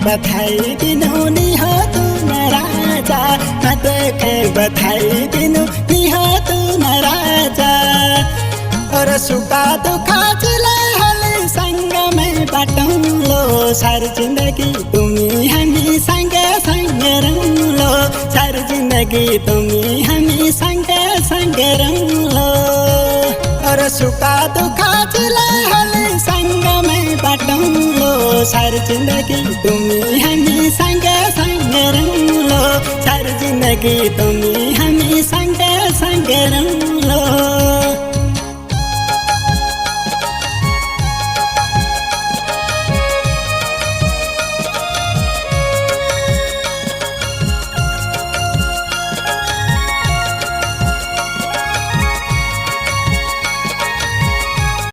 बधाई दिनु नि हो तू न राजा न देखे बधाई दिनु नि हो तू न राजा और सुखा दुखा चिले हले संग में बाटौँ लो सारी जिंदगी तुमी हामी संग संग रहौँ लो सारी जिंदगी तुमी हामी संग संग रहौँ लो और सुखा दुखा चिले हले संग में बाटौँ लो सारी जिंदगी तुमी हामी संग संग रहौँ लो सारी जिंदगी तुमी हामी संग संग रहौँ